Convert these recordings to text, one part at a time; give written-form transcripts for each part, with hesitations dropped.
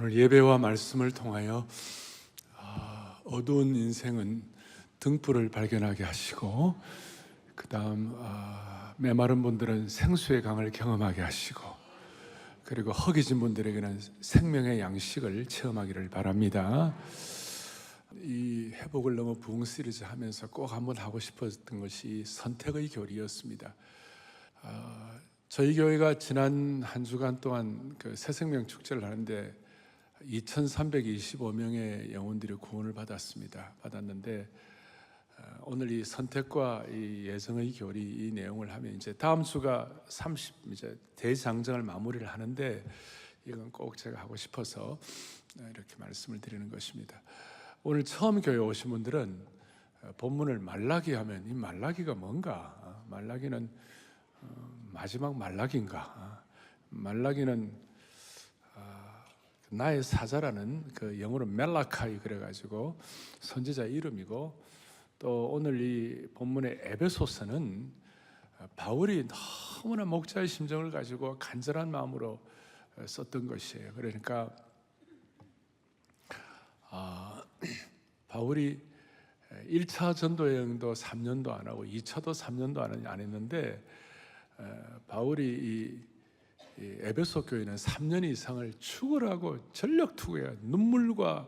오늘 예배와 말씀을 통하여 어두운 인생은 등불을 발견하게 하시고, 그 다음 메마른 분들은 생수의 강을 경험하게 하시고, 그리고 허기진 분들에게는 생명의 양식을 체험하기를 바랍니다. 이 회복을 넘어 부흥 시리즈 하면서 꼭 한번 하고 싶었던 것이 선택의 교리였습니다. 저희 교회가 지난 한 주간 동안 그 새생명 축제를 하는데 2,325명의 영혼들이 구원을 받았는데, 오늘 이 선택과 이 예정의 교리 이 내용을 하면 이제 다음 주가 30 이제 대장정을 마무리를 하는데, 이건 꼭 제가 하고 싶어서 이렇게 말씀을 드리는 것입니다. 오늘 처음 교회 오신 분들은 본문을 말라기 하면 이 말라기가 뭔가? 말라기는 마지막 말라기인가? 말라기는 나의 사자라는 그 영어로 멜라카이 그래가지고 선지자 이름이고, 또 오늘 이 본문의 에베소서는 바울이 너무나 목자의 심정을 가지고 간절한 마음으로 썼던 것이에요. 그러니까 바울이 1차 전도 여행도 3년도 안 하고 2차도 3년도 안 했는데, 바울이 이 에베소 교회는 3년 이상을 축을하고 전력 투구해요. 눈물과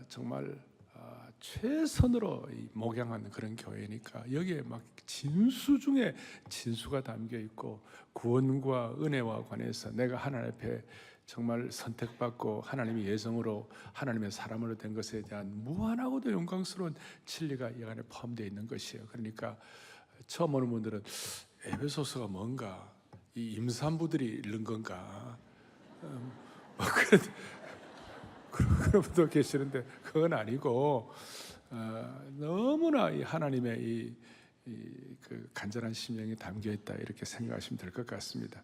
정말 최선으로 목양하는 그런 교회니까 여기에 막 진수 중에 진수가 담겨 있고, 구원과 은혜와 관해서 내가 하나님 앞에 정말 선택받고 하나님의 예정으로 하나님의 사람으로 된 것에 대한 무한하고도 영광스러운 진리가 이 안에 포함되어 있는 것이에요. 그러니까 처음 오는 분들은 에베소서가 뭔가, 이 임산부들이 읽는 건가, 그런 분도 계시는데 그건 아니고, 너무나 이 하나님의 그 간절한 심령이 담겨 있다, 이렇게 생각하시면 될 것 같습니다.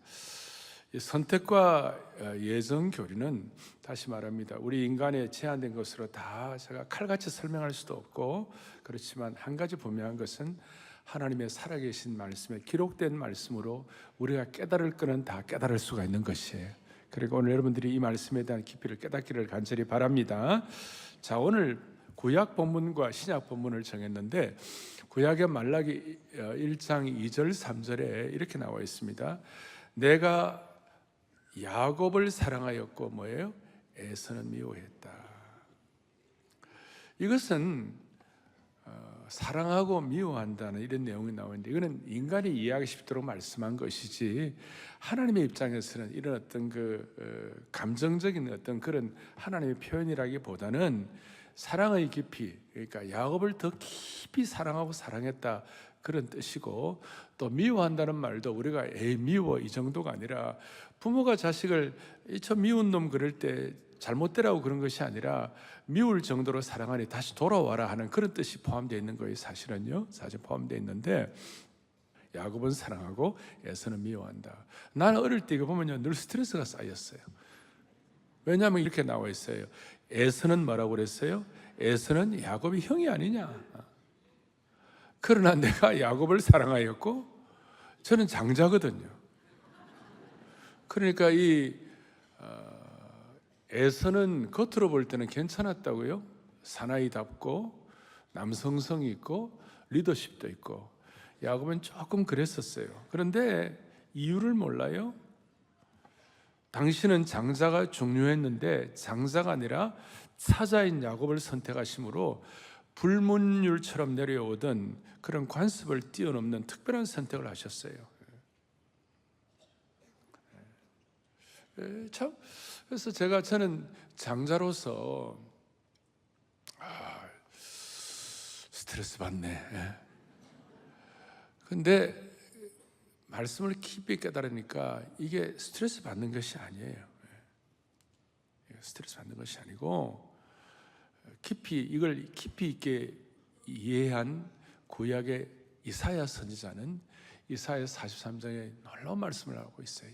이 선택과 예정 교리는 다시 말합니다, 우리 인간의 제한된 것으로 다 제가 칼같이 설명할 수도 없고, 그렇지만 한 가지 분명한 것은 하나님의 살아계신 말씀에 기록된 말씀으로 우리가 깨달을 거는 다 깨달을 수가 있는 것이에요. 그리고 오늘 여러분들이 이 말씀에 대한 깊이를 깨닫기를 간절히 바랍니다. 자, 오늘 구약 본문과 신약 본문을 정했는데, 구약의 말라기 1장 2절 3절에 이렇게 나와 있습니다. 내가 야곱을 사랑하였고 뭐예요? 에서는 미워했다. 이것은 사랑하고 미워한다는 이런 내용이 나오는데, 이거는 인간이 이해하기 쉽도록 말씀한 것이지, 하나님의 입장에서는 이런 어떤 그 감정적인 어떤 그런 하나님의 표현이라기보다는 사랑의 깊이, 그러니까 야곱을 더 깊이 사랑하고 사랑했다, 그런 뜻이고, 또 미워한다는 말도 우리가 미워 이 정도가 아니라, 부모가 자식을 저 미운 놈 그럴 때 잘못되라고 그런 것이 아니라 미울 정도로 사랑하니 다시 돌아와라 하는 그런 뜻이 포함되어 있는 거예요. 사실은요, 사실 포함되어 있는데, 야곱은 사랑하고 에서는 미워한다. 나는 어릴 때 이거 보면요, 늘 스트레스가 쌓였어요. 왜냐하면 이렇게 나와 있어요. 에서는 뭐라고 그랬어요? 에서는 야곱이 형이 아니냐. 그러나 내가 야곱을 사랑하였고 저는 장자거든요. 그러니까 이 에서는 겉으로 볼 때는 괜찮았다고요. 사나이답고 남성성이 있고 리더십도 있고. 야곱은 조금 그랬었어요. 그런데 이유를 몰라요. 당신은 장자가 중요했는데 장자가 아니라 사자인 야곱을 선택하심으로 불문율처럼 내려오던 그런 관습을 뛰어넘는 특별한 선택을 하셨어요. 참, 그래서 저는 장자로서 스트레스 받네. 근데 말씀을 깊이 깨달으니까 이게 스트레스 받는 것이 아니에요. 스트레스 받는 것이 아니고, 이걸 깊이 있게 이해한 구약의 이사야 선지자는 이사야 43장에 놀라운 말씀을 하고 있어요.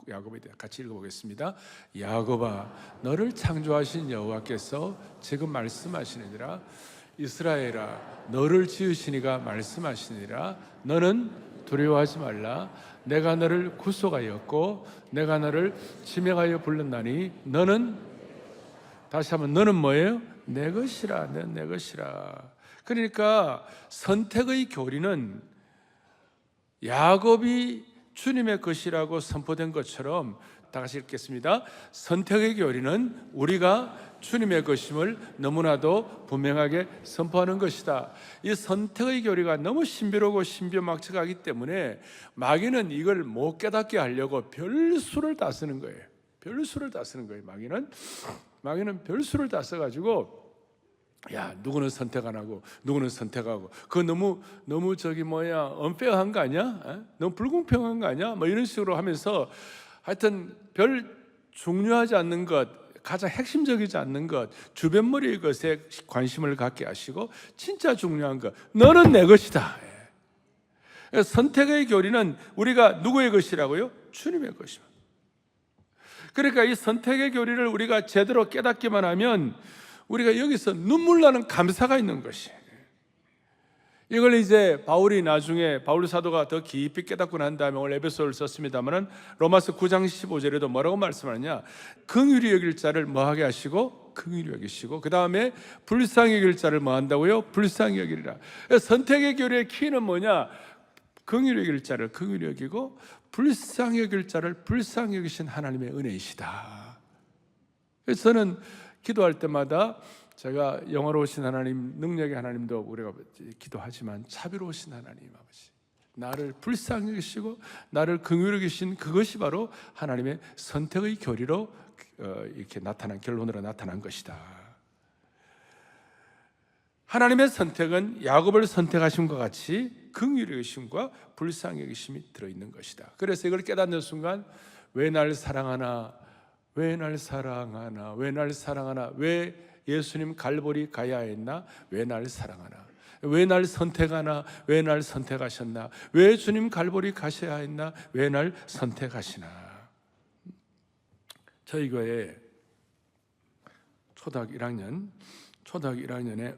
야곱에 대해 같이 읽어보겠습니다. 야곱아, 너를 창조하신 여호와께서 지금 말씀하시느니라. 이스라엘아, 너를 지으시니가 말씀하시니라. 너는 두려워하지 말라. 내가 너를 구속하였고 내가 너를 지명하여 불렀나니 너는 다시 한번 너는 뭐예요? 내 것이라. 너는 내 것이라. 그러니까 선택의 교리는 야곱이 주님의 것이라고 선포된 것처럼, 다 같이 읽겠습니다. 선택의 교리는 우리가 주님의 것임을 너무나도 분명하게 선포하는 것이다. 이 선택의 교리가 너무 신비로우고 신비막측하기 때문에 마귀는 이걸 못 깨닫게 하려고 별수를 다 쓰는 거예요. 별수를 다 쓰는 거예요. 마귀는 별수를 다 써가지고, 야, 누구는 선택 안 하고 누구는 선택하고, 그거 너무 언페어한 거 아니야? 너무 불공평한 거 아니야? 뭐 이런 식으로 하면서 하여튼 별 중요하지 않는 것, 가장 핵심적이지 않는 것, 주변머리의 것에 관심을 갖게 하시고, 진짜 중요한 것, 너는 내 것이다. 선택의 교리는 우리가 누구의 것이라고요? 주님의 것입니다. 그러니까 이 선택의 교리를 우리가 제대로 깨닫기만 하면 우리가 여기서 눈물 나는 감사가 있는 것이, 이걸 이제 바울이 나중에, 바울 사도가 더 깊이 깨닫고 난 다음에 오늘 에베소를 썼습니다만, 로마서 9장 15절에도 뭐라고 말씀하느냐, 긍휼히 여길 자를 뭐하게 하시고 긍휼히 여기시고, 그 다음에 불쌍히 여길 자를 뭐 한다고요? 불쌍히 여기리라. 선택의 교리의 키는 뭐냐? 긍휼히 여길 자를 긍휼히 여기고 불쌍히 여길 자를 불쌍히 여기신 하나님의 은혜이시다. 그래서 저는 기도할 때마다, 제가 영화로우신 하나님, 능력의 하나님도 우리가 기도하지만 자비로우신 하나님 아버지, 나를 불쌍히 여기시고 나를 긍휼히 여기신 그것이 바로 하나님의 선택의 교리로 이렇게 나타난, 결론으로 나타난 것이다. 하나님의 선택은 야곱을 선택하심과 같이 긍휼히 여기심과 불쌍히 여기심이 들어있는 것이다. 그래서 이걸 깨닫는 순간, 왜 날 사랑하나, 왜 날 사랑하나, 왜 날 사랑하나, 왜 예수님 갈보리 가야 했나, 왜 날 사랑하나, 왜 날 선택하나, 왜 날 선택하셨나, 왜 주님 갈보리 가셔야 했나, 왜 날 선택하시나. 저희 교회 초등학교 1학년에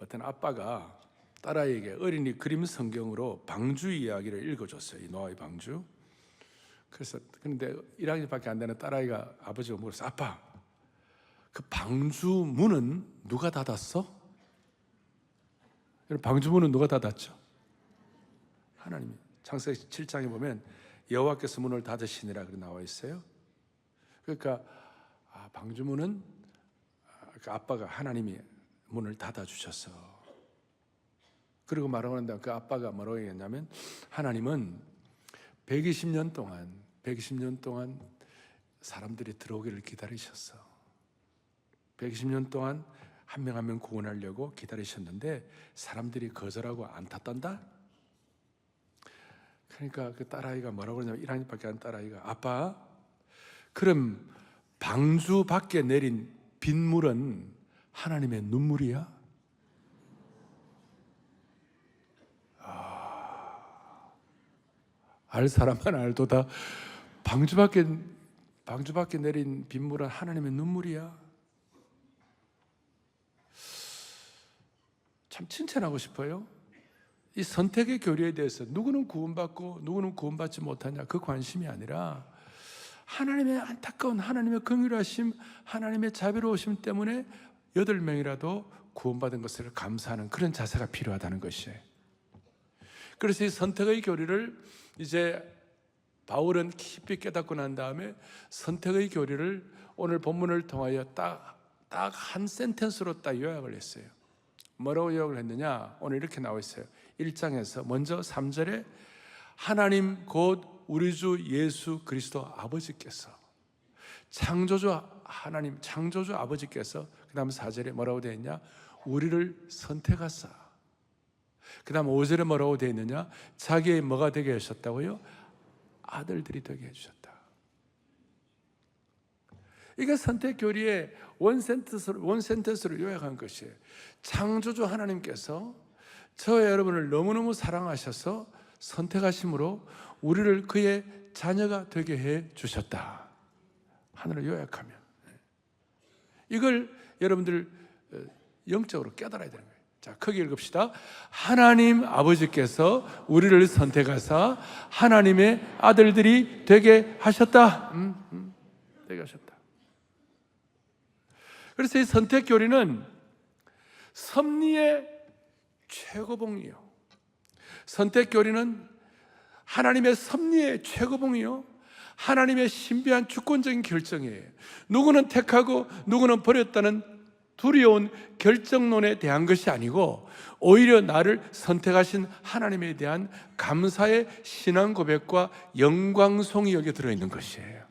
어떤 아빠가 딸아이에게 어린이 그림 성경으로 방주 이야기를 읽어줬어요. 이 노아의 방주. 그래서 그런데 1학년밖에 안 되는 딸아이가 아버지가 물었어요. 아빠, 그 방주 문은 누가 닫았어? 방주 문은 누가 닫았죠? 하나님이. 창세기 7장에 보면 여호와께서 문을 닫으시니라 그렇게 나와 있어요. 그러니까 방주 문은 아빠가, 하나님이 문을 닫아주셨어. 그리고 말하고 난 다음 그 아빠가 뭐라고 얘기했냐면, 하나님은 120년 동안 사람들이 들어오기를 기다리셨어. 120년 동안 한 명 한 명 구원하려고 기다리셨는데 사람들이 거절하고 안 탔단다. 그러니까 그 딸아이가 뭐라고 그러냐면, 1학년밖에 안 딸아이가, 아빠, 그럼 방주 밖에 내린 빗물은 하나님의 눈물이야? 알 사람만 알도다. 방주 밖에 내린 빗물은 하나님의 눈물이야. 참 칭찬하고 싶어요. 이 선택의 교리에 대해서 누구는 구원받고 누구는 구원받지 못하냐, 그 관심이 아니라 하나님의 안타까운, 하나님의 긍휼하심, 하나님의 자비로우심 때문에 8명이라도 구원받은 것을 감사하는 그런 자세가 필요하다는 것이에요. 그래서 이 선택의 교리를 이제 바울은 깊이 깨닫고 난 다음에 선택의 교리를 오늘 본문을 통하여 딱 한 센텐스로 딱 요약을 했어요. 뭐라고 요약을 했느냐? 오늘 이렇게 나와 있어요. 1장에서 먼저 3절에 하나님 곧 우리 주 예수 그리스도 아버지께서, 창조주 하나님, 창조주 아버지께서, 그 다음 4절에 뭐라고 되어 있냐? 우리를 선택하사. 그 다음 5절에 뭐라고 되어 있느냐? 자기의 뭐가 되게 하셨다고요? 아들들이 되게 해주셨다. 이게 선택교리의 원센텐스로 요약한 것이에요. 창조주 하나님께서 저와 여러분을 너무너무 사랑하셔서 선택하심으로 우리를 그의 자녀가 되게 해 주셨다. 하늘을 요약하면 이걸 여러분들 영적으로 깨달아야 되는 거예요. 자, 크게 읽읍시다. 하나님 아버지께서 우리를 선택하사 하나님의 아들들이 되게 하셨다. 되게 하셨다. 그래서 이 선택교리는 섭리의 최고봉이요, 선택교리는 하나님의 섭리의 최고봉이요, 하나님의 신비한 주권적인 결정이에요. 누구는 택하고 누구는 버렸다는 두려운 결정론에 대한 것이 아니고 오히려 나를 선택하신 하나님에 대한 감사의 신앙 고백과 영광송이 여기에 들어있는 것이에요.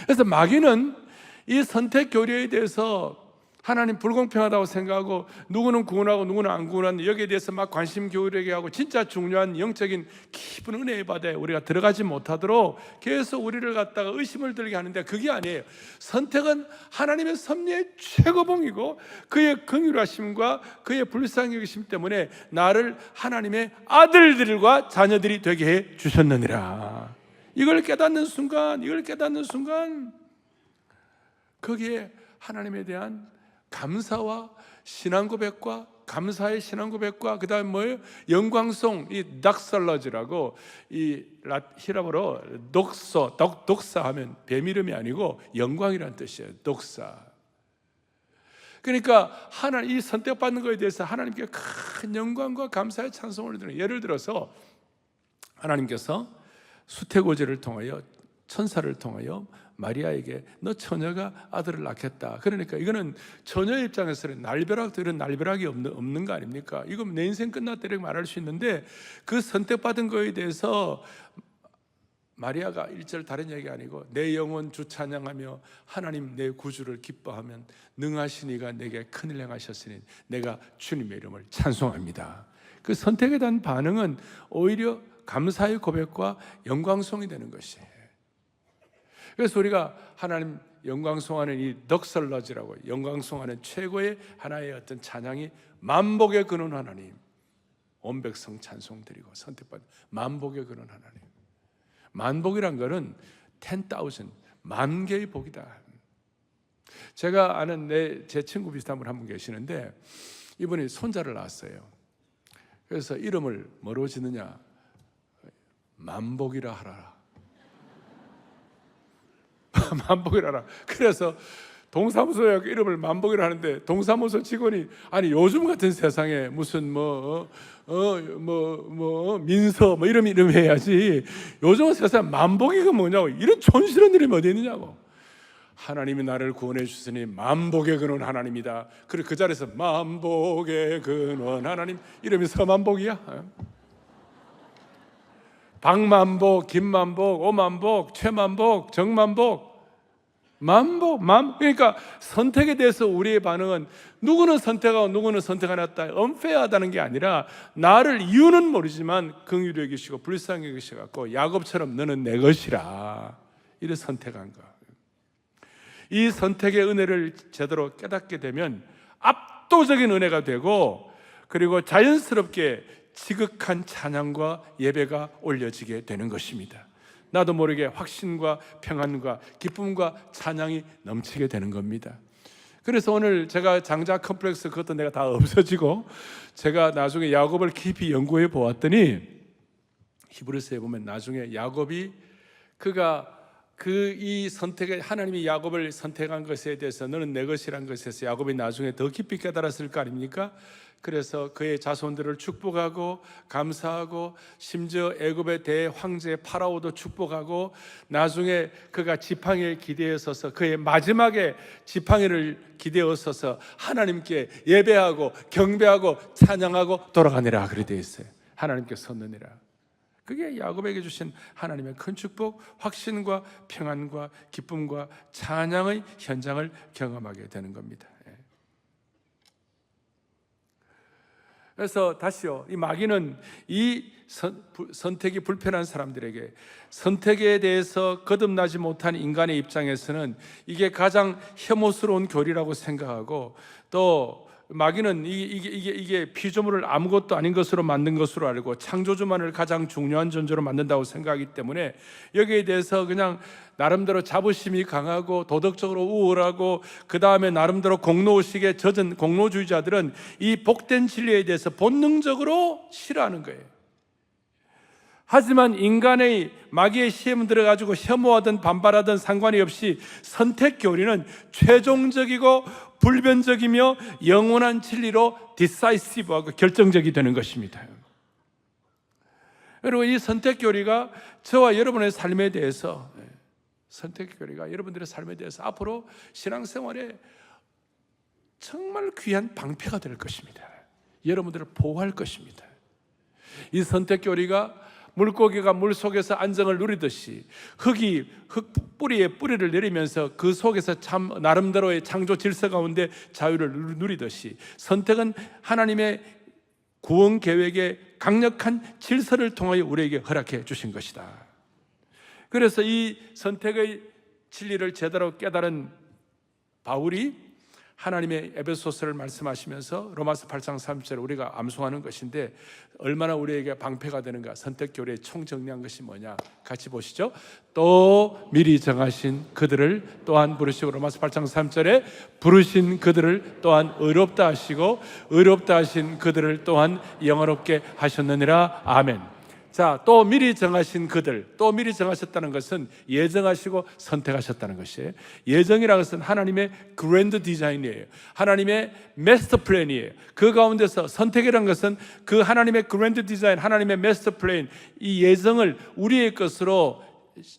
그래서 마귀는 이 선택 교리에 대해서 하나님 불공평하다고 생각하고 누구는 구원하고 누구는 안 구원하는 여기에 대해서 막 관심 기울이게 하고 진짜 중요한 영적인 깊은 은혜의 바다에 우리가 들어가지 못하도록 계속 우리를 갖다가 의심을 들게 하는데 그게 아니에요. 선택은 하나님의 섭리의 최고봉이고 그의 긍휼하심과 그의 불쌍히 여기심 때문에 나를 하나님의 아들들과 자녀들이 되게 해 주셨느니라. 이걸 깨닫는 순간 거기에 하나님에 대한 감사와 신앙 고백과 감사의 신앙 고백과 그 다음에 뭐예요? 영광송, 이 닥설러지라고 이 히라보로 독사 하면 뱀 이름이 아니고 영광이라는 뜻이에요. 독사. 그러니까 이 선택받는 것에 대해서 하나님께 큰 영광과 감사의 찬송을 드리는, 예를 들어서 하나님께서 수태고제를 통하여 천사를 통하여 마리아에게 너 처녀가 아들을 낳겠다. 그러니까 이거는 처녀 입장에서는 날벼락도 이런 날벼락이 없는 거 아닙니까? 이건 내 인생 끝났다 이렇게 말할 수 있는데 그 선택받은 거에 대해서 마리아가 1절 다른 얘기 아니고 내 영혼 주 찬양하며 하나님 내 구주를 기뻐하면 능하신 이가 내게 큰일 행하셨으니 내가 주님의 이름을 찬송합니다. 그 선택에 대한 반응은 오히려 감사의 고백과 영광송이 되는 것이에요. 그래서 우리가 하나님 영광송하는 이 덕설러지라고 영광송하는 최고의 하나의 어떤 찬양이 만복의 근원 하나님, 온 백성 찬송드리고 선택받은 만복의 근원 하나님. 만복이란 거는 10,000 만 개의 복이다. 제가 아는 제 친구 비슷한 분 한 분 계시는데 이분이 손자를 낳았어요. 그래서 이름을 뭐로 짓느냐? 만복이라 하라. 만복이라 하라. 그래서 동사무소에 이름을 만복이라 하는데 동사무소 직원이 아니 요즘 같은 세상에 무슨 민서 이름 해야지 요즘 세상 만복이가 뭐냐고, 이런 촌스러운 이름이 어디 있느냐고. 하나님이 나를 구원해 주시니 만복의 근원 하나님이다. 그리고 그 자리에서 만복의 근원 하나님 이름이 서만복이야. 박만복, 김만복, 오만복, 최만복, 정만복, 그러니까 선택에 대해서 우리의 반응은 누구는 선택하고 누구는 선택 안 했다, unfair하다는 게 아니라 나를 이유는 모르지만 긍휼히 여기시고 불쌍히 여기셔갖고 야곱처럼 너는 내 것이라 이래 선택한 거. 이 선택의 은혜를 제대로 깨닫게 되면 압도적인 은혜가 되고 그리고 자연스럽게 지극한 찬양과 예배가 올려지게 되는 것입니다. 나도 모르게 확신과 평안과 기쁨과 찬양이 넘치게 되는 겁니다. 그래서 오늘 제가 장자 컴플렉스 그것도 내가 다 없어지고 제가 나중에 야곱을 깊이 연구해 보았더니 히브리서에 보면 나중에 야곱이 그가 이 선택에 하나님이 야곱을 선택한 것에 대해서 너는 내 것이란 것에서 야곱이 나중에 더 깊이 깨달았을 거 아닙니까? 그래서 그의 자손들을 축복하고 감사하고 심지어 애굽의 대황제 파라오도 축복하고 나중에 그가 지팡이에 기대어 서서 그의 마지막에 지팡이를 기대어 서서 하나님께 예배하고 경배하고 찬양하고 돌아가니라 그렇게 되어 있어요. 하나님께 섰느니라. 그게 야곱에게 주신 하나님의 큰 축복, 확신과 평안과 기쁨과 찬양의 현장을 경험하게 되는 겁니다. 그래서 다시요, 이 마귀는 이 선택이 불편한 사람들에게 선택에 대해서 거듭나지 못한 인간의 입장에서는 이게 가장 혐오스러운 교리라고 생각하고 또 마귀는 이게 피조물을 아무것도 아닌 것으로 만든 것으로 알고 창조주만을 가장 중요한 존재로 만든다고 생각하기 때문에 여기에 대해서 그냥 나름대로 자부심이 강하고 도덕적으로 우월하고 그 다음에 나름대로 공로의식에 젖은 공로주의자들은 이 복된 진리에 대해서 본능적으로 싫어하는 거예요. 하지만 인간의 마귀의 시험 들어가지고 혐오하든 반발하든 상관이 없이 선택 교리는 최종적이고 불변적이며 영원한 진리로 디사이시브하고 결정적이 되는 것입니다. 그리고 이 선택 교리가 저와 여러분의 삶에 대해서, 선택 교리가 여러분들의 삶에 대해서 앞으로 신앙생활에 정말 귀한 방패가 될 것입니다. 여러분들을 보호할 것입니다. 이 선택 교리가 물고기가 물 속에서 안정을 누리듯이 흙이 흙 뿌리에 뿌리를 내리면서 그 속에서 참 나름대로의 창조 질서 가운데 자유를 누리듯이 선택은 하나님의 구원 계획의 강력한 질서를 통하여 우리에게 허락해 주신 것이다. 그래서 이 선택의 진리를 제대로 깨달은 바울이 하나님의 에베소서를 말씀하시면서 로마서 8장 3절 우리가 암송하는 것인데 얼마나 우리에게 방패가 되는가. 선택 교리에 총정리한 것이 뭐냐, 같이 보시죠. 또 미리 정하신 그들을 또한 부르시고, 로마서 8장 3절에 부르신 그들을 또한 의롭다 하시고 의롭다 하신 그들을 또한 영화롭게 하셨느니라. 아멘. 자, 또 미리 정하신 그들, 또 미리 정하셨다는 것은 예정하시고 선택하셨다는 것이에요. 예정이라는 것은 하나님의 그랜드 디자인이에요. 하나님의 마스터 플랜이에요. 그 가운데서 선택이라는 것은 그 하나님의 그랜드 디자인, 하나님의 마스터 플랜, 이 예정을 우리의 것으로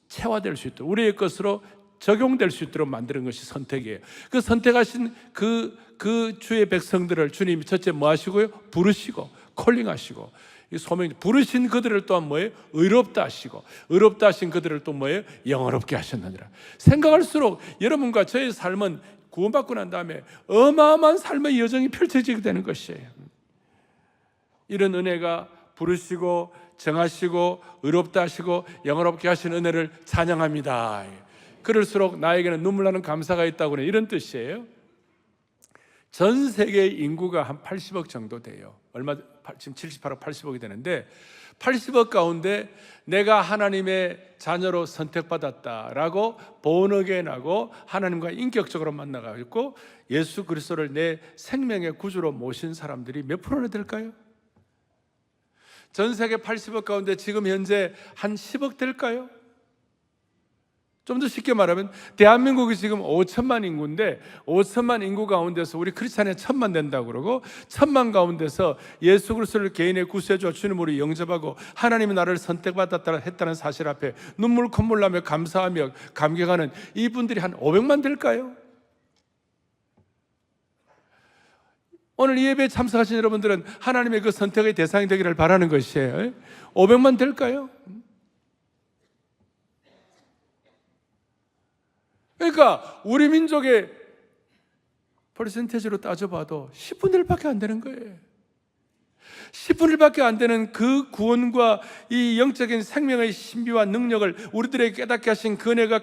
체화될 수 있도록, 우리의 것으로 적용될 수 있도록 만드는 것이 선택이에요. 그 선택하신 그 주의 백성들을 주님이 첫째 뭐 하시고요? 부르시고 콜링하시고, 이 소명 부르신 그들을 또한 뭐예요? 의롭다 하시고 의롭다 하신 그들을 또 뭐예요? 영화롭게 하셨느니라. 생각할수록 여러분과 저의 삶은 구원받고 난 다음에 어마어마한 삶의 여정이 펼쳐지게 되는 것이에요. 이런 은혜가 부르시고 정하시고 의롭다 하시고 영화롭게 하신 은혜를 찬양합니다. 그럴수록 나에게는 눈물 나는 감사가 있다고 하는 이런 뜻이에요. 전 세계 인구가 한 80억 정도 돼요. 지금 78억, 80억이 되는데 80억 가운데 내가 하나님의 자녀로 선택받았다라고 본어게인하고 하나님과 인격적으로 만나가지고 예수 그리스도를 내 생명의 구주로 모신 사람들이 몇 프로나 될까요? 전 세계 80억 가운데 지금 현재 한 10억 될까요? 좀 더 쉽게 말하면 대한민국이 지금 5천만 인구인데 5천만 인구 가운데서 우리 크리스찬이 1,000만 된다고 그러고 1,000만 가운데서 예수 그리스도를 개인의 구세주와 주님으로 영접하고 하나님이 나를 선택받았다 했다는 사실 앞에 눈물 콧물 나며 감사하며 감격하는 이분들이 한 500만 될까요? 오늘 이 예배에 참석하신 여러분들은 하나님의 그 선택의 대상이 되기를 바라는 것이에요. 500만 될까요? 그러니까 우리 민족의 퍼센테이지로 따져봐도 10분의 1밖에 안 되는 거예요. 10분의 1밖에 안 되는 그 구원과 이 영적인 생명의 신비와 능력을 우리들에게 깨닫게 하신 그 은혜가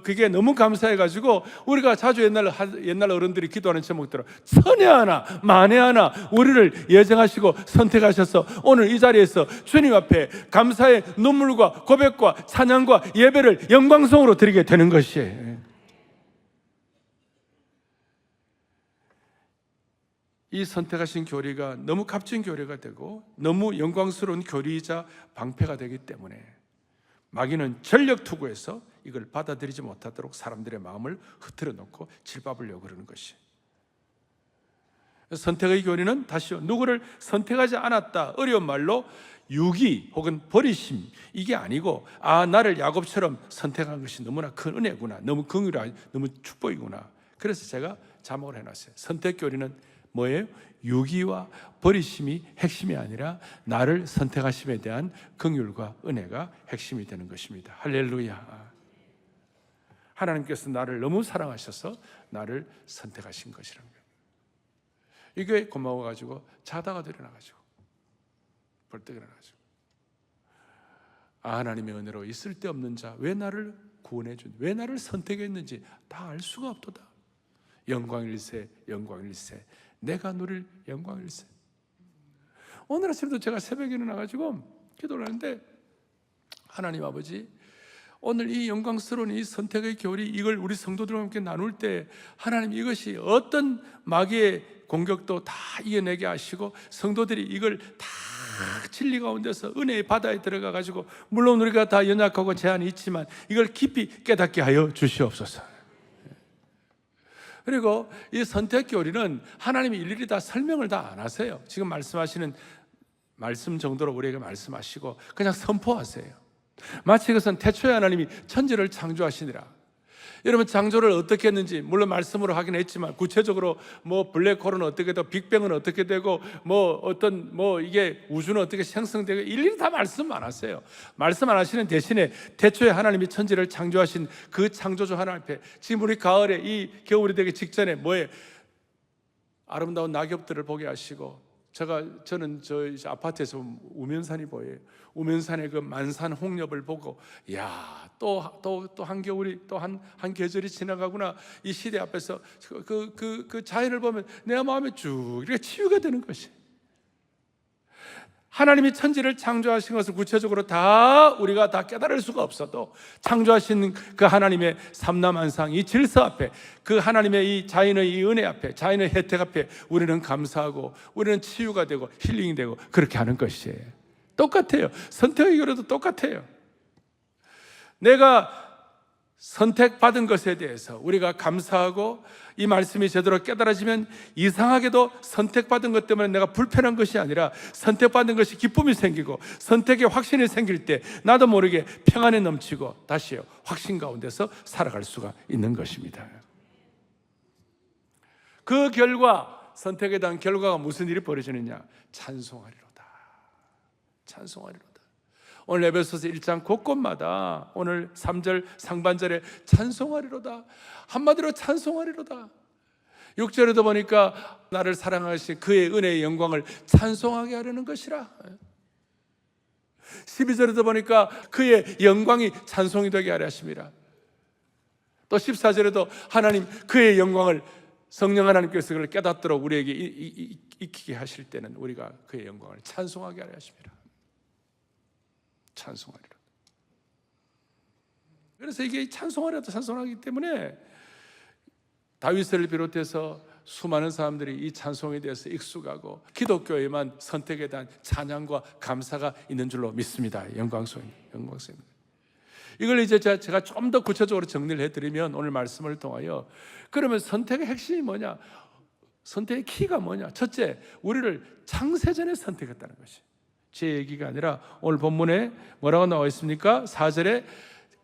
그게 너무 감사해가지고 우리가 자주 옛날 어른들이 기도하는 제목대로 천에 하나 만에 하나 우리를 예정하시고 선택하셔서 오늘 이 자리에서 주님 앞에 감사의 눈물과 고백과 찬양과 예배를 영광성으로 드리게 되는 것이에요. 이 선택하신 교리가 너무 값진 교리가 되고 너무 영광스러운 교리이자 방패가 되기 때문에 마귀는 전력 투구해서 이걸 받아들이지 못하도록 사람들의 마음을 흐트러 놓고 질밟으려고 그러는 것이에요. 선택의 교리는 다시요, 누구를 선택하지 않았다, 어려운 말로 유기 혹은 버리심, 이게 아니고 나를 야곱처럼 선택한 것이 너무나 큰 은혜구나, 너무 긍휼하고 너무 축복이구나. 그래서 제가 자막을 해놨어요. 선택 교리는 뭐예요? 유기와 버리심이 핵심이 아니라 나를 선택하심에 대한 긍휼과 은혜가 핵심이 되는 것입니다. 할렐루야. 하나님께서 나를 너무 사랑하셔서 나를 선택하신 것이라는 거예요. 이게 고마워가지고 자다가 일어나가지고 벌떡 일어나가지고 하나님의 은혜로 이 쓸데없는 자 왜 나를 구원해 왜 나를 선택했는지 다 알 수가 없도다. 영광일세 영광일세 내가 누릴 영광일세. 오늘 아침도 제가 새벽에 일어나가지고 기도를 하는데 하나님 아버지, 오늘 이 영광스러운 이 선택의 교리, 이걸 우리 성도들과 함께 나눌 때 하나님 이것이 어떤 마귀의 공격도 다 이겨내게 하시고 성도들이 이걸 다 진리 가운데서 은혜의 바다에 들어가 가지고, 물론 우리가 다 연약하고 제한이 있지만 이걸 깊이 깨닫게 하여 주시옵소서. 그리고 이 선택 교리는 하나님이 일일이 다 설명을 다 안 하세요. 지금 말씀하시는 말씀 정도로 우리에게 말씀하시고 그냥 선포하세요. 마치 그것은 태초에 하나님이 천지를 창조하시니라. 여러분, 창조를 어떻게 했는지 물론 말씀으로 하긴 했지만, 구체적으로 뭐 블랙홀은 어떻게 되고 빅뱅은 어떻게 되고 이게 우주는 어떻게 생성되고 일일이 다 말씀 안 하세요. 말씀 안 하시는 대신에 태초에 하나님이 천지를 창조하신 그 창조주 하나님 앞에, 지금 우리 가을에 이 겨울이 되기 직전에 아름다운 낙엽들을 보게 하시고, 저는 저 아파트에서 우면산이 보여요. 우면산의 그 만산 홍렵을 보고, 야, 또 한겨울이 또 한 계절이 지나가구나. 이 시대 앞에서 그 자연을 보면 내 마음에 쭉 이렇게 치유가 되는 것이, 하나님이 천지를 창조하신 것을 구체적으로 다 우리가 다 깨달을 수가 없어도, 창조하신 그 하나님의 삼라만상 이 질서 앞에, 그 하나님의 이 자연의 이 은혜 앞에, 자연의 혜택 앞에 우리는 감사하고, 우리는 치유가 되고 힐링이 되고 그렇게 하는 것이에요. 똑같아요. 선택의 교리도 똑같아요. 내가 선택받은 것에 대해서 우리가 감사하고, 이 말씀이 제대로 깨달아지면 이상하게도 선택받은 것 때문에 내가 불편한 것이 아니라 선택받은 것이 기쁨이 생기고 선택의 확신이 생길 때 나도 모르게 평안에 넘치고 다시요 확신 가운데서 살아갈 수가 있는 것입니다. 그 결과, 선택에 대한 결과가 무슨 일이 벌어지느냐? 찬송하리로다. 찬송하리로다. 오늘 에베소서 1장 곳곳마다 오늘 3절 상반절에 찬송하리로다, 한마디로 찬송하리로다. 6절에도 보니까 나를 사랑하신 그의 은혜의 영광을 찬송하게 하려는 것이라. 12절에도 보니까 그의 영광이 찬송이 되게 하려 하심이라. 또 14절에도 하나님 그의 영광을, 성령 하나님께서 그걸 깨닫도록 우리에게 익히게 하실 때는 우리가 그의 영광을 찬송하게 하려 하심이라. 찬송하리라. 그래서 이게 찬송하기 때문에 다윗을 비롯해서 수많은 사람들이 이 찬송에 대해서 익숙하고, 기독교에만 선택에 대한 찬양과 감사가 있는 줄로 믿습니다. 영광스럽습니다. 이걸 이제 제가 좀 더 구체적으로 정리를 해드리면, 오늘 말씀을 통하여, 그러면 선택의 핵심이 뭐냐? 선택의 키가 뭐냐? 첫째, 우리를 창세전에 선택했다는 것이, 제 얘기가 아니라 오늘 본문에 뭐라고 나와 있습니까? 4절에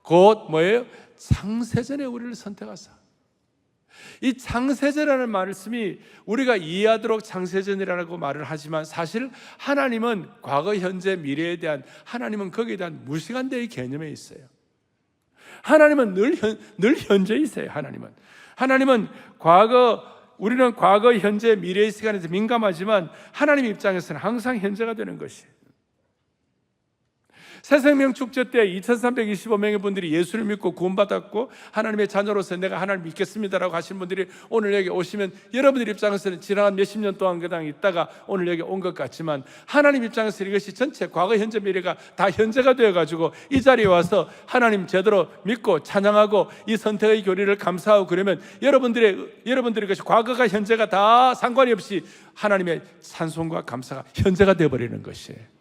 곧 뭐예요? 창세전에 우리를 선택하사. 이 창세전이라는 말씀이 우리가 이해하도록 창세전이라고 말을 하지만, 사실 하나님은 과거, 현재, 미래에 대한, 하나님은 거기에 대한 무시간대의 개념에 있어요. 하나님은 늘 현재이세요. 하나님은 우리는 과거, 현재, 미래의 시간에 민감하지만 하나님 입장에서는 항상 현재가 되는 것이에요. 새생명 축제 때 2325명의 분들이 예수를 믿고 구원받았고 하나님의 자녀로서 내가 하나님 믿겠습니다라고 하신 분들이 오늘 여기 오시면, 여러분들 입장에서는 지난 몇십 년 동안 그 당에 있다가 오늘 여기 온 것 같지만, 하나님 입장에서 이것이 전체 과거, 현재, 미래가 다 현재가 되어가지고 이 자리에 와서 하나님 제대로 믿고 찬양하고 이 선택의 교리를 감사하고, 그러면 여러분들의 것이 과거가 현재가 다 상관이 없이 하나님의 찬송과 감사가 현재가 되어버리는 것이에요.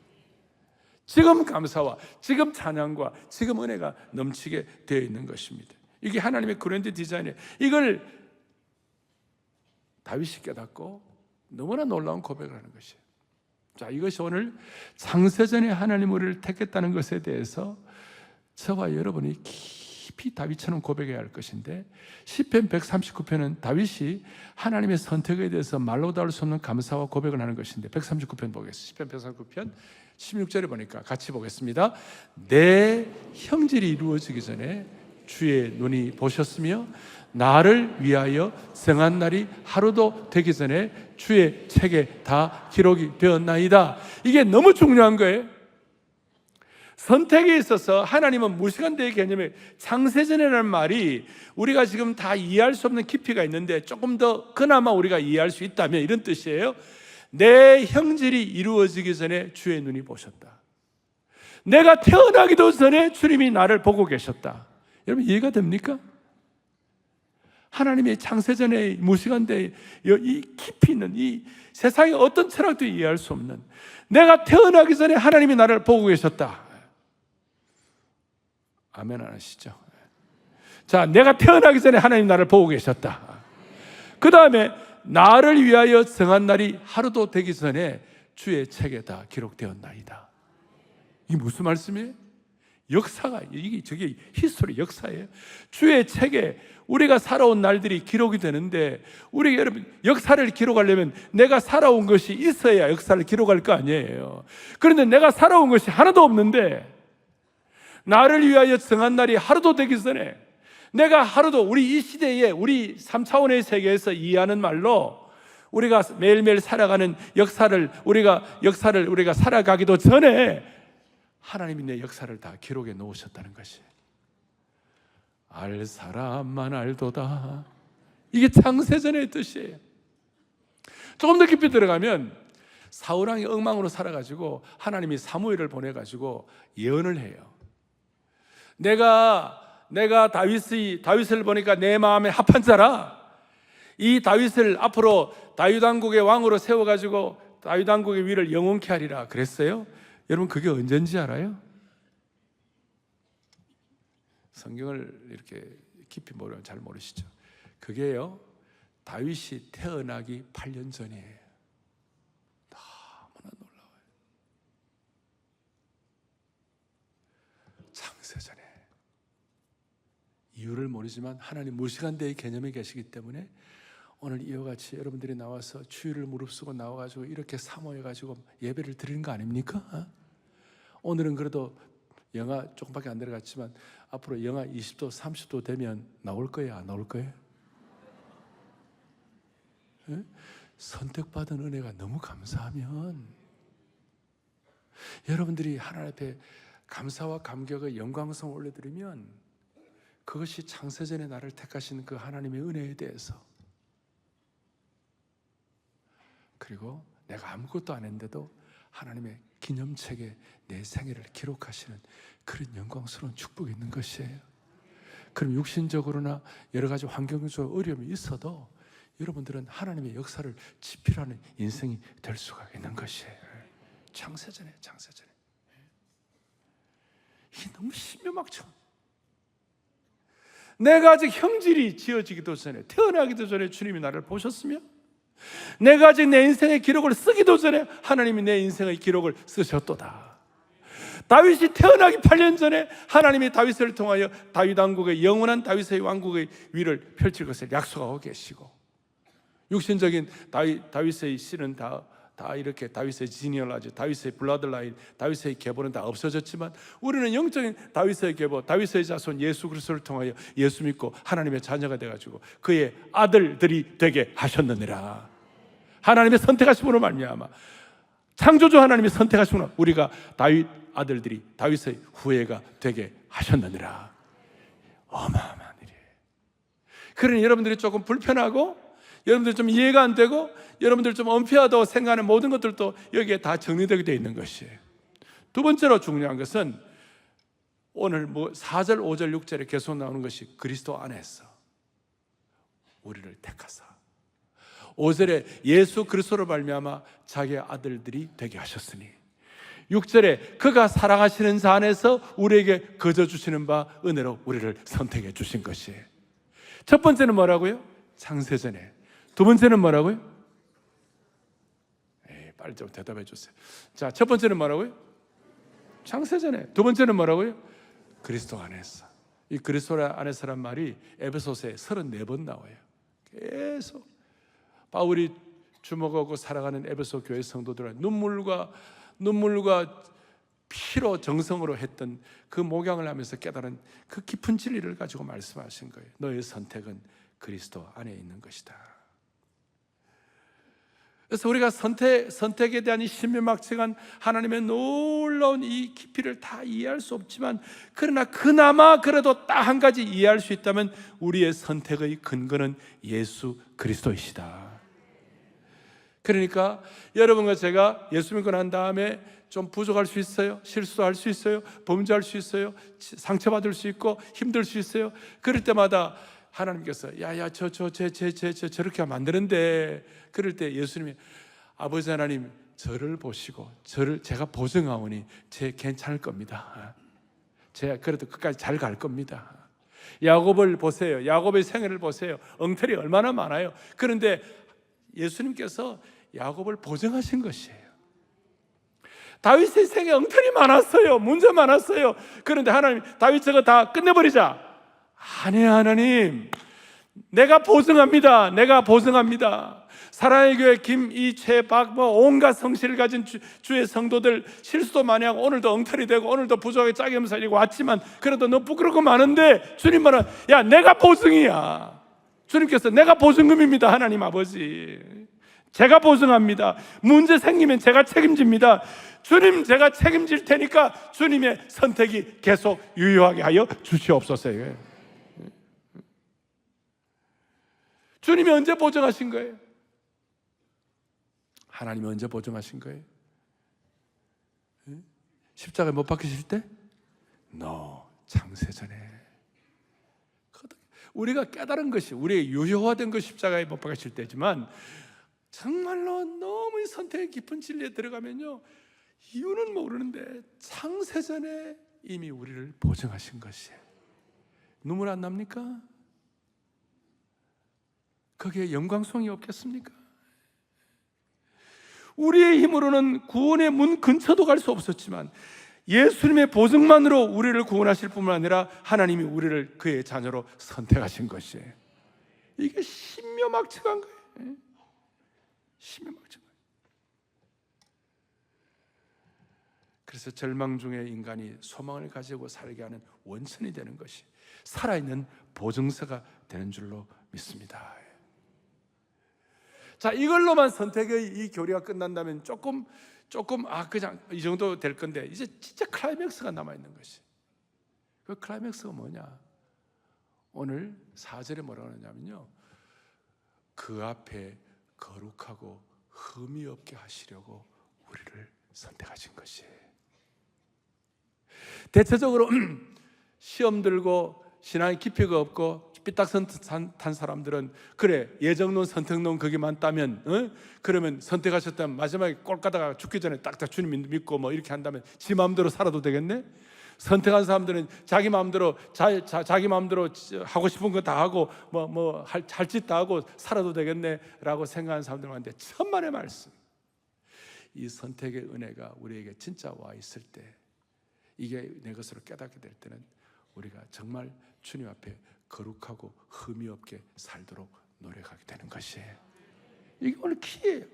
지금 감사와 지금 찬양과 지금 은혜가 넘치게 되어 있는 것입니다. 이게 하나님의 그랜드 디자인이에요. 이걸 다윗이 깨닫고 너무나 놀라운 고백을 하는 것이에요. 자, 이것이 오늘 창세전에 하나님 우리를 택했다는 것에 대해서 저와 여러분이 깊이 다윗처럼 고백해야 할 것인데, 시편 139편은 다윗이 하나님의 선택에 대해서 말로 닿을 수 없는 감사와 고백을 하는 것인데, 139편 보겠습니다. 시편 139편 16절에 보니까 같이 보겠습니다. 내 형질이 이루어지기 전에 주의 눈이 보셨으며 나를 위하여 정한 날이 하루도 되기 전에 주의 책에 다 기록이 되었나이다. 이게 너무 중요한 거예요. 선택에 있어서 하나님은 무시간대의 개념에, 창세전이라는 말이 우리가 지금 다 이해할 수 없는 깊이가 있는데 조금 더 그나마 우리가 이해할 수 있다면 이런 뜻이에요. 내 형질이 이루어지기 전에 주의 눈이 보셨다. 내가 태어나기도 전에 주님이 나를 보고 계셨다. 여러분 이해가 됩니까? 하나님의 창세전에 무시간대 이 깊이 있는 이 세상의 어떤 철학도 이해할 수 없는, 내가 태어나기 전에 하나님이 나를 보고 계셨다. 아멘 안 하시죠? 자, 내가 태어나기 전에 하나님 나를 보고 계셨다. 그 다음에 나를 위하여 정한 날이 하루도 되기 전에 주의 책에 다 기록되었나이다. 이게 무슨 말씀이에요? 역사가, 저게 히스토리, 역사예요. 주의 책에 우리가 살아온 날들이 기록이 되는데, 우리 여러분 역사를 기록하려면 내가 살아온 것이 있어야 역사를 기록할 거 아니에요. 그런데 내가 살아온 것이 하나도 없는데, 나를 위하여 정한 날이 하루도 되기 전에, 내가 하루도, 우리 이 시대에 우리 3차원의 세계에서 이해하는 말로 우리가 매일매일 살아가는 역사를 살아가기도 전에 하나님이 내 역사를 다 기록해 놓으셨다는 것이, 알 사람만 알도다, 이게 창세전의 뜻이에요. 조금 더 깊이 들어가면 사울왕이 엉망으로 살아가지고 하나님이 사무엘을 보내가지고 예언을 해요. 내가 다윗을 보니까 내 마음에 합한 자라, 이 다윗을 앞으로 다윗 왕국의 왕으로 세워가지고 다윗 왕국의 위를 영원케 하리라 그랬어요. 여러분, 그게 언젠지 알아요? 성경을 이렇게 깊이 모르면 잘 모르시죠? 그게요, 다윗이 태어나기 8년 전이에요. 너무나 놀라워요. 창세전에. 이유를 모르지만 하나님 무시간대의 개념에 계시기 때문에 오늘 이와 같이 여러분들이 나와서 주일을 무릅쓰고 나와가지고 이렇게 사모해가지고 예배를 드리는 거 아닙니까? 오늘은 그래도 영하 조금밖에 안 내려갔지만 앞으로 영하 20도, 30도 되면 나올 거예요? 안 나올 거예요? 네? 선택받은 은혜가 너무 감사하면, 여러분들이 하나님 앞에 감사와 감격의 영광성을 올려드리면, 그것이 창세전에 나를 택하신 그 하나님의 은혜에 대해서, 그리고 내가 아무것도 안 했는데도 하나님의 기념책에 내 생애를 기록하시는 그런 영광스러운 축복이 있는 것이에요. 그럼 육신적으로나 여러 가지 환경적 어려움이 있어도 여러분들은 하나님의 역사를 지필하는 인생이 될 수가 있는 것이에요. 창세전에. 이게 너무 신묘막청. 내가 아직 형질이 지어지기도 전에, 태어나기도 전에 주님이 나를 보셨으며, 내가 아직 내 인생의 기록을 쓰기도 전에 하나님이 내 인생의 기록을 쓰셨도다. 다윗이 태어나기 8년 전에 하나님이 다윗을 통하여 다윗 왕국의 영원한 다윗의 왕국의 위를 펼칠 것을 약속하고 계시고, 육신적인 다윗의 씨는 다 이렇게 다윗의 지니얼라지, 다윗의 블라드라인, 다윗의 계보는 다 없어졌지만, 우리는 영적인 다윗의 계보, 다윗의 자손 예수 그리스도를 통하여 예수 믿고 하나님의 자녀가 되어가지고 그의 아들들이 되게 하셨느니라. 하나님의 선택하심으로 말미암아, 창조주 하나님이 선택하심으로 우리가 다윗 아들들이 다윗의 후예가 되게 하셨느니라. 어마어마한 일이에요. 그러니 여러분들이 조금 불편하고, 여러분들 좀 이해가 안 되고, 여러분들 좀 은폐하다고 생각하는 모든 것들도 여기에 다 정리되게 되어 있는 것이에요. 두 번째로 중요한 것은 오늘 4절, 5절, 6절에 계속 나오는 것이 그리스도 안에서 우리를 택하사, 5절에 예수 그리스도로 말미암아 자기의 아들들이 되게 하셨으니, 6절에 그가 사랑하시는 자 안에서 우리에게 거저 주시는 바 은혜로 우리를 선택해 주신 것이에요. 첫 번째는 뭐라고요? 창세전에. 두 번째는 뭐라고요? 빨리 좀 대답해 주세요. 자, 첫 번째는 뭐라고요? 창세전에. 두 번째는 뭐라고요? 그리스도 안에서. 이 그리스도 안에서란 말이 에베소서에 34번 나와요. 계속 바울이 주목하고 살아가는 에베소 교회 성도들은 눈물과 피로 정성으로 했던 그 목양을 하면서 깨달은 그 깊은 진리를 가지고 말씀하신 거예요. 너의 선택은 그리스도 안에 있는 것이다. 그래서 우리가 선택에 대한 이 신묘막측한 하나님의 놀라운 이 깊이를 다 이해할 수 없지만, 그러나 그나마 그래도 딱 한 가지 이해할 수 있다면 우리의 선택의 근거는 예수 그리스도이시다. 그러니까 여러분과 제가 예수 믿고 난 다음에 좀 부족할 수 있어요. 실수할 수 있어요. 범죄할 수 있어요. 상처받을 수 있고 힘들 수 있어요. 그럴 때마다 하나님께서 야야 저렇게 하면 안 되는데, 그럴 때 예수님이 아버지 하나님 저를 보시고 제가 보증하오니 괜찮을 겁니다. 제가 그래도 끝까지 잘 갈 겁니다. 야곱을 보세요. 야곱의 생애를 보세요. 엉터리 얼마나 많아요. 그런데 예수님께서 야곱을 보증하신 것이에요. 다윗의 생에 엉터리 많았어요. 문제 많았어요. 그런데 하나님, 다윗 저거 다 끝내버리자. 아니에요. 하나님, 내가 보증합니다. 내가 보증합니다. 사랑의 교회 김, 최, 박 온갖 성실을 가진 주의 성도들 실수도 많이 하고 오늘도 엉터리 되고 오늘도 부족하게 짜게 하면서 왔지만 그래도 너무 부끄럽고 많은데 주님 말은 야 내가 보증이야. 주님께서 내가 보증금입니다. 하나님 아버지, 제가 보증합니다. 문제 생기면 제가 책임집니다. 주님, 제가 책임질 테니까 주님의 선택이 계속 유효하게 하여 주시옵소서. 주님이 언제 보증하신 거예요? 하나님이 언제 보증하신 거예요? 십자가에 못 박히실 때? 창세전에. 우리가 깨달은 것이, 우리의 유효화된 것이 십자가에 못 박히실 때지만 정말로 너무 이 선택의 깊은 진리에 들어가면요, 이유는 모르는데 창세전에 이미 우리를 보증하신 것이에요. 눈물 안 납니까? 거기에 영광성이 없겠습니까? 우리의 힘으로는 구원의 문 근처도 갈 수 없었지만 예수님의 보증만으로 우리를 구원하실 뿐만 아니라 하나님이 우리를 그의 자녀로 선택하신 것이에요. 이게 신묘막측한 거예요. 신묘막측한 거예요. 그래서 절망 중에 인간이 소망을 가지고 살게 하는 원천이 되는 것이 살아있는 보증서가 되는 줄로 믿습니다. 자, 이걸로만 선택의 이 교리가 끝난다면 조금 그냥 이 정도 될 건데, 이제 진짜 클라이맥스가 남아있는 것이, 그 클라이맥스가 뭐냐? 오늘 4절에 뭐라고 하냐면요, 그 앞에 거룩하고 흠이 없게 하시려고 우리를 선택하신 것이에요. 대체적으로 시험 들고 신앙의 깊이가 없고 삐딱선 탄 사람들은 그래, 예정론 선택론 거기만 따면 그러면 선택하셨다면 마지막에 꼴 가다가 죽기 전에 딱딱 주님 믿고 뭐 이렇게 한다면 지 마음대로 살아도 되겠네? 선택한 사람들은 자기 마음대로 자기 마음대로 하고 싶은 거 다 하고 할 짓 다 하고 살아도 되겠네 라고 생각하는 사람들 많은데, 천만의 말씀, 이 선택의 은혜가 우리에게 진짜 와 있을 때, 이게 내 것으로 깨닫게 될 때는 우리가 정말 주님 앞에 거룩하고 흠이 없게 살도록 노력하게 되는 것이에요. 이게 오늘 키예요.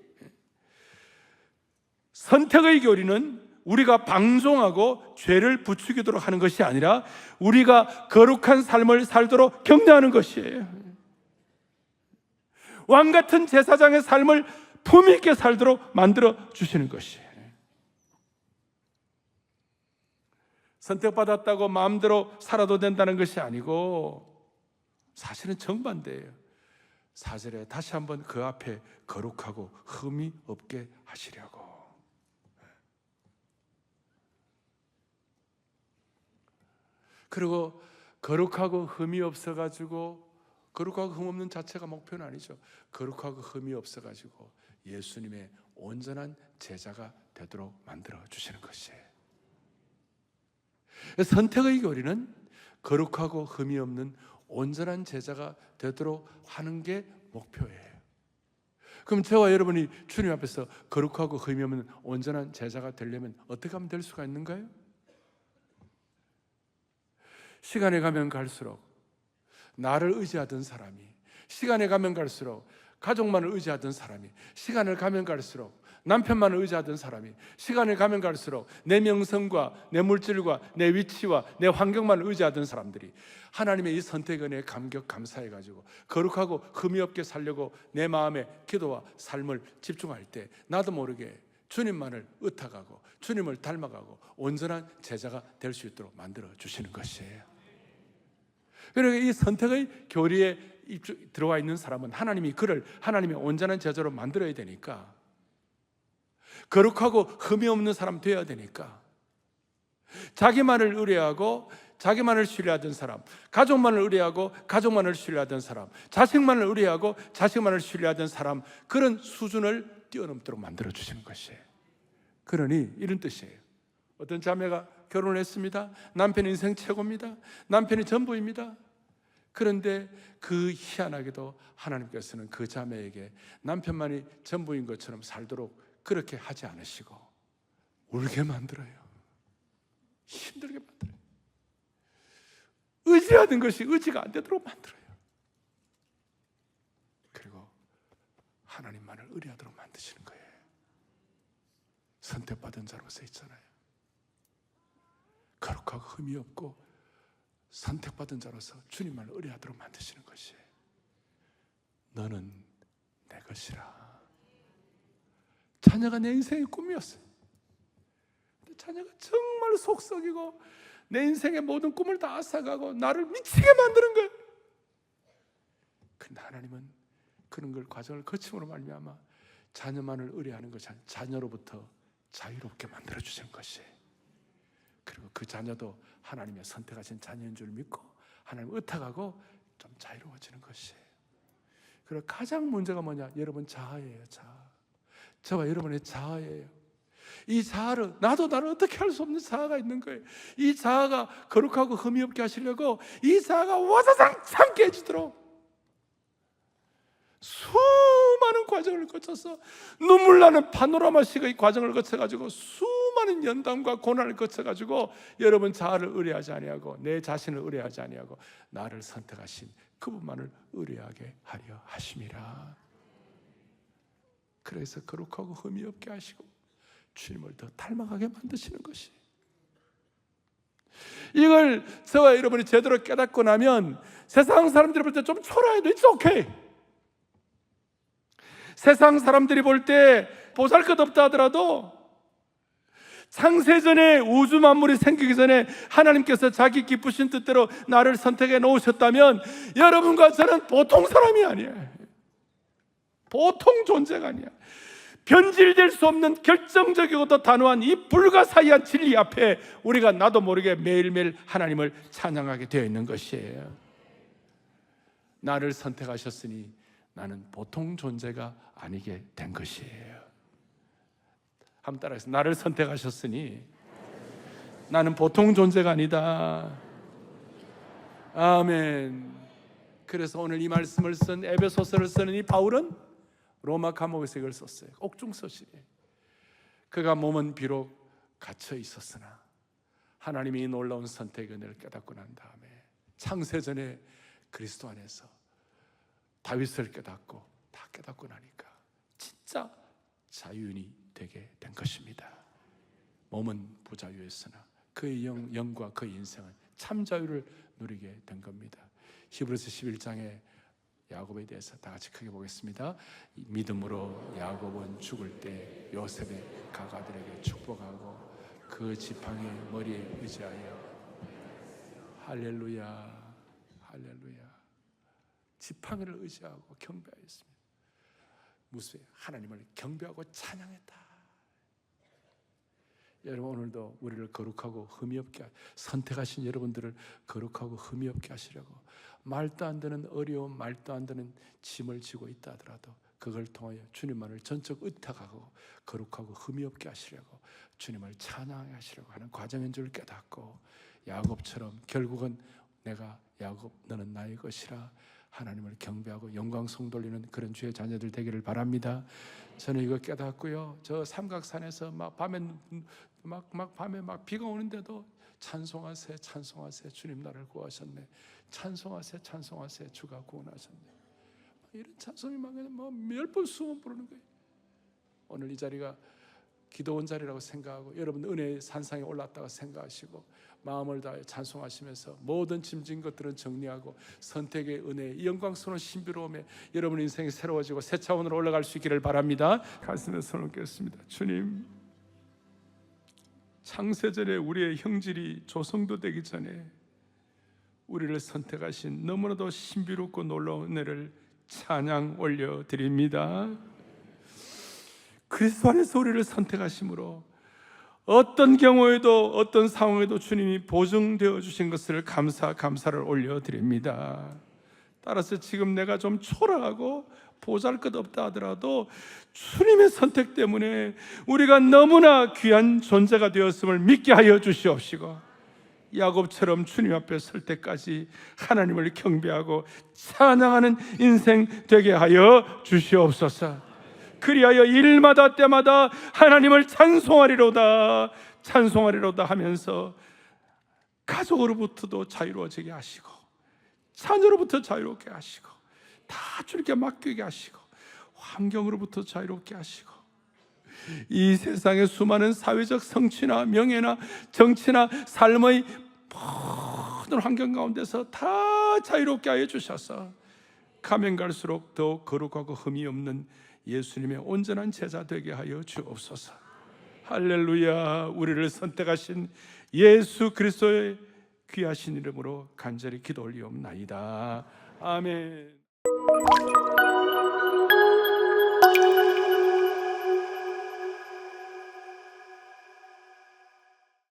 선택의 교리는 우리가 방종하고 죄를 부추기도록 하는 것이 아니라 우리가 거룩한 삶을 살도록 격려하는 것이에요. 왕같은 제사장의 삶을 품위 있게 살도록 만들어 주시는 것이에요. 선택받았다고 마음대로 살아도 된다는 것이 아니고 사실은 정반대예요. 4절에 다시 한번 그 앞에 거룩하고 흠이 없게 하시려고. 그리고 거룩하고 흠이 없어가지고, 거룩하고 흠 없는 자체가 목표는 아니죠. 거룩하고 흠이 없어가지고 예수님의 온전한 제자가 되도록 만들어 주시는 것이에요. 선택의 교리는 거룩하고 흠이 없는 온전한 제자가 되도록 하는 게 목표예요. 그럼 저와 여러분이 주님 앞에서 거룩하고 흠이 없는 온전한 제자가 되려면 어떻게 하면 될 수가 있는가요? 시간이 가면 갈수록 나를 의지하던 사람이, 시간에 가면 갈수록 가족만을 의지하던 사람이, 시간을 가면 갈수록 남편만을 의지하던 사람이, 시간을 가면 갈수록 내 명성과 내 물질과 내 위치와 내 환경만을 의지하던 사람들이 하나님의 이 선택 은혜에 감격 감사해가지고 거룩하고 흠이 없게 살려고 내 마음에 기도와 삶을 집중할 때 나도 모르게 주님만을 의탁하고 주님을 닮아가고 온전한 제자가 될 수 있도록 만들어 주시는 것이에요. 그리고 이 선택의 교리에 들어와 있는 사람은 하나님이 그를 하나님의 온전한 제자로 만들어야 되니까, 거룩하고 흠이 없는 사람 되어야 되니까 자기만을 의뢰하고 자기만을 신뢰하던 사람, 가족만을 의뢰하고 가족만을 신뢰하던 사람, 자식만을 의뢰하고 자식만을 신뢰하던 사람, 그런 수준을 뛰어넘도록 만들어 주시는 것이에요. 그러니 이런 뜻이에요. 어떤 자매가 결혼을 했습니다. 남편이 인생 최고입니다. 남편이 전부입니다. 그런데 그 희한하게도 하나님께서는 그 자매에게 남편만이 전부인 것처럼 살도록 그렇게 하지 않으시고 울게 만들어요. 힘들게 만들어요. 의지하는 것이 의지가 안 되도록 만들어요. 그리고 하나님만을 의뢰하도록 만드시는 거예요. 선택받은 자로서 있잖아요. 거룩하고 흠이 없고 선택받은 자로서 주님만을 의뢰하도록 만드시는 것이에요. 너는 내 것이라. 자녀가 내 인생의 꿈이었어요. 근데 자녀가 정말 속썩이고 내 인생의 모든 꿈을 다 앗아가고 나를 미치게 만드는 거예요. 근데 하나님은 그런 걸 과정을 거침으로 말미암아 자녀만을 의뢰하는 것이 아니라 자녀로부터 자유롭게 만들어주시는 것이에요. 그리고 그 자녀도 하나님의 선택하신 자녀인 줄 믿고 하나님 의탁하고 좀 자유로워지는 것이에요. 그리고 가장 문제가 뭐냐? 여러분 자아예요. 자아. 저와 여러분의 자아예요. 이 자아를 나도 나를 어떻게 할 수 없는 자아가 있는 거예요. 이 자아가 거룩하고 흠이 없게 하시려고 이 자아가 와사상창 깨지도록 수많은 과정을 거쳐서 눈물 나는 파노라마식의 과정을 거쳐가지고 수많은 연단과 고난을 거쳐가지고 여러분 자아를 의뢰하지 아니하고 내 자신을 의뢰하지 아니하고 나를 선택하신 그분만을 의뢰하게 하려 하심이라. 그래서 거룩하고 흠이 없게 하시고 주님을 더 닮아가게 만드시는 것이, 이걸 저와 여러분이 제대로 깨닫고 나면 세상 사람들이 볼 때 좀 초라해도 it's okay. 세상 사람들이 볼 때 보잘것없다 하더라도 창세전에 우주 만물이 생기기 전에 하나님께서 자기 기쁘신 뜻대로 나를 선택해 놓으셨다면 여러분과 저는 보통 사람이 아니에요. 보통 존재가 아니야. 변질될 수 없는 결정적이고도 단호한 이 불가사의한 진리 앞에 우리가 나도 모르게 매일매일 하나님을 찬양하게 되어 있는 것이에요. 나를 선택하셨으니 나는 보통 존재가 아니게 된 것이에요. 한번 따라해서 나를 선택하셨으니 나는 보통 존재가 아니다. 아멘. 그래서 오늘 이 말씀을 쓴 에베소서를 쓰는 이 바울은 로마 감옥에서 이걸 썼어요. 옥중서실이에요. 그가 몸은 비록 갇혀 있었으나 하나님이 이 놀라운 선택의 은혜를 깨닫고 난 다음에 창세전에 그리스도 안에서 다윗을 깨닫고 다 깨닫고 나니까 진짜 자유인이 되게 된 것입니다. 몸은 부자유였으나 그의 영과 그의 인생은 참 자유를 누리게 된 겁니다. 히브리서 11장에 야곱에 대해서 다 같이 크게 보겠습니다. 믿음으로 야곱은 죽을 때 요셉의 가가들에게 축복하고 그 지팡이 머리에 의지하여 할렐루야 할렐루야 지팡이를 의지하고 경배하였습니다. 무슨 하나님을 경배하고 찬양했다. 여러분 오늘도 우리를 거룩하고 흠이 없게 선택하신 여러분들을 거룩하고 흠이 없게 하시려고 말도 안 되는 어려움, 말도 안 되는 짐을 지고 있다 하더라도 그걸 통하여 주님만을 전적 의탁하고 거룩하고 흠이 없게 하시려고 주님을 찬양하게 하시려고 하는 과정인 줄 깨닫고 야곱처럼 결국은 내가 야곱 너는 나의 것이라 하나님을 경배하고 영광송 돌리는 그런 주의 자녀들 되기를 바랍니다. 저는 이거 깨닫고요. 저 삼각산에서 막 밤에 비가 오는데도 찬송하세 찬송하세 주님 나를 구하셨네. 찬송하세 찬송하세 주가 구원하셨네. 이런 찬송이 막 몇 번 수만 부르는 거예요. 오늘 이 자리가 기도원 자리라고 생각하고 여러분 은혜의 산상에 올랐다고 생각하시고 마음을 다해 찬송하시면서 모든 짐진 것들은 정리하고 선택의 은혜, 영광스러운 신비로움에 여러분 인생이 새로워지고 새 차원으로 올라갈 수 있기를 바랍니다. 가슴에 손을 얹겠습니다. 주님, 창세전에 우리의 형질이 조성도 되기 전에 우리를 선택하신 너무나도 신비롭고 놀라운 은혜를 찬양 올려드립니다. 그리스도 안에서 우리를 선택하심으로 어떤 경우에도 어떤 상황에도 주님이 보증되어 주신 것을 감사를 올려드립니다. 따라서 지금 내가 좀 초라하고 보잘것없다 하더라도 주님의 선택 때문에 우리가 너무나 귀한 존재가 되었음을 믿게 하여 주시옵시고, 야곱처럼 주님 앞에 설 때까지 하나님을 경배하고 찬양하는 인생 되게 하여 주시옵소서. 그리하여 일마다 때마다 하나님을 찬송하리로다 하면서 가족으로부터도 자유로워지게 하시고, 자녀로부터 자유롭게 하시고, 다 주님께 맡기게 하시고, 환경으로부터 자유롭게 하시고, 이 세상의 수많은 사회적 성취나 명예나 정치나 삶의 모든 환경 가운데서 다 자유롭게 하여 주셔서 가면 갈수록 더 거룩하고 흠이 없는 예수님의 온전한 제자 되게 하여 주옵소서. 할렐루야. 우리를 선택하신 예수 그리스도의 귀하신 이름으로 간절히 기도 올리옵나이다. 아멘.